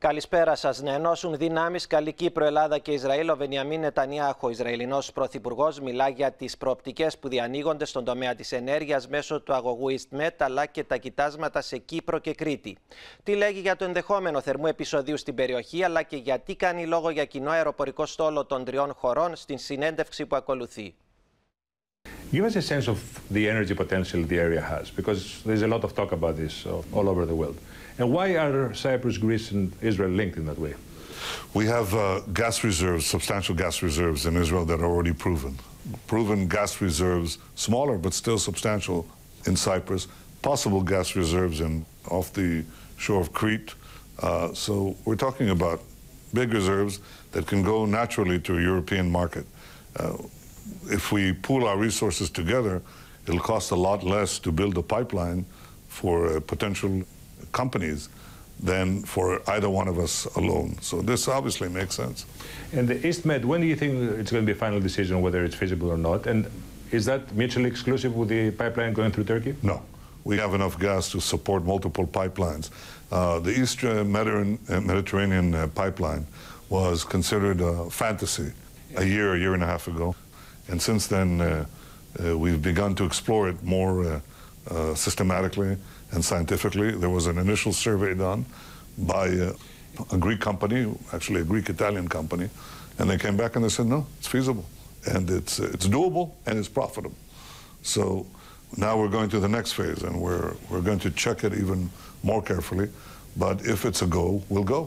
Καλησπέρα σας. Να ενώσουν δυνάμεις καλή Κύπρο, Ελλάδα και Ισραήλ. Ο Β.Νετανιάχου, ο Ισραηλινός πρωθυπουργός, μιλά για τις προοπτικές που διανοίγονται στον τομέα της ενέργειας μέσω του αγωγού EastMed, αλλά και τα κοιτάσματα σε Κύπρο και Κρήτη. Τι λέγει για το ενδεχόμενο θερμού επεισοδίου στην περιοχή, αλλά και γιατί κάνει λόγο για κοινό αεροπορικό στόλο των τριών χωρών στην συνέντευξη που ακολουθεί. Give us a sense of the energy potential the area has, because there's a lot of talk about this all over the world. And why are Cyprus, Greece, and Israel linked in that way? We have gas reserves, substantial gas reserves in Israel that are already proven. Proven gas reserves, smaller but still substantial in Cyprus. Possible gas reserves off the shore of Crete. So we're talking about big reserves that can go naturally to a European market. If we pool our resources together, it'll cost a lot less to build a pipeline for potential companies than for either one of us alone. So this obviously makes sense. And the EastMed, when do you think it's going to be a final decision whether it's feasible or not? And is that mutually exclusive with the pipeline going through Turkey? No. We have enough gas to support multiple pipelines. The East Mediterranean pipeline was considered a fantasy a year and a half ago. And since then, we've begun to explore it more systematically and scientifically. There was an initial survey done by a Greek company, actually a Greek-Italian company, and they came back and they said, no, it's feasible, and it's doable, and it's profitable. So now we're going to the next phase, and we're going to check it even more carefully, but if it's a go, we'll go.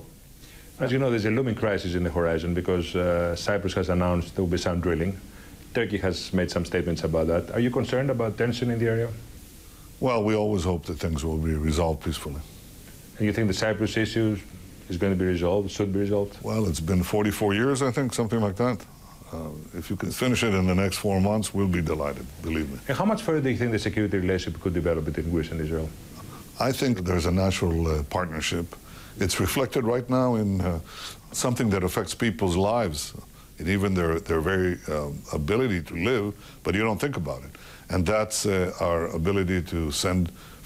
As you know, there's a looming crisis in the horizon because Cyprus has announced there will be some drilling. Turkey has made some statements about that. Are you concerned about tension in the area? Well, we always hope that things will be resolved peacefully. And you think the Cyprus issue is going to be resolved, should be resolved? Well, it's been 44 years, I think, something like that. If you can finish it in the next 4 months, we'll be delighted, believe me. And how much further do you think the security relationship could develop between Greece and Israel? I think there's a natural partnership. It's reflected right now in something that affects people's lives, and even their very ability to live, but you don't think about it. And that's our ability to send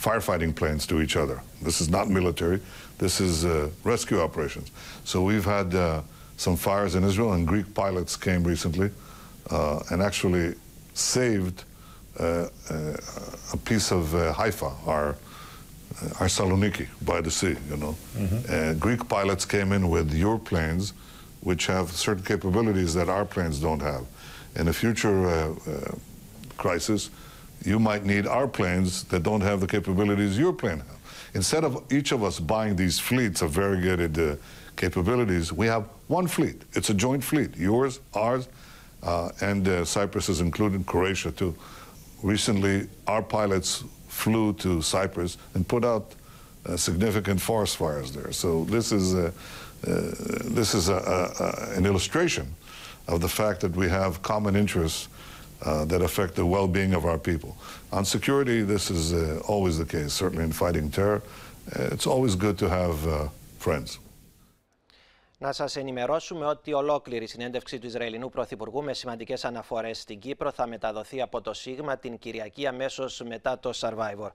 firefighting planes to each other. This is not military, this is rescue operations. So we've had some fires in Israel, and Greek pilots came recently and actually saved a piece of Haifa, our Saloniki, by the sea, you know. Greek pilots came in with your planes, which have certain capabilities that our planes don't have. In a future crisis, you might need our planes that don't have the capabilities your plane have. Instead of each of us buying these fleets of variegated capabilities, we have one fleet. It's a joint fleet, yours, ours, and Cyprus is included, Croatia too. Recently, our pilots flew to Cyprus and put out significant forest fires there. So this is an illustration of the fact that we have common interests that affect the well-being of our people. On security, this is always the case, certainly in fighting terror. It's always good to have friends. Να σας ενημερώσουμε ότι ολόκληρη η συνέντευξη του Ισραηλινού Πρωθυπουργού με σημαντικές αναφορές στην Κύπρο θα μεταδοθεί από το Sigma την Κυριακή αμέσως μετά το Survivor.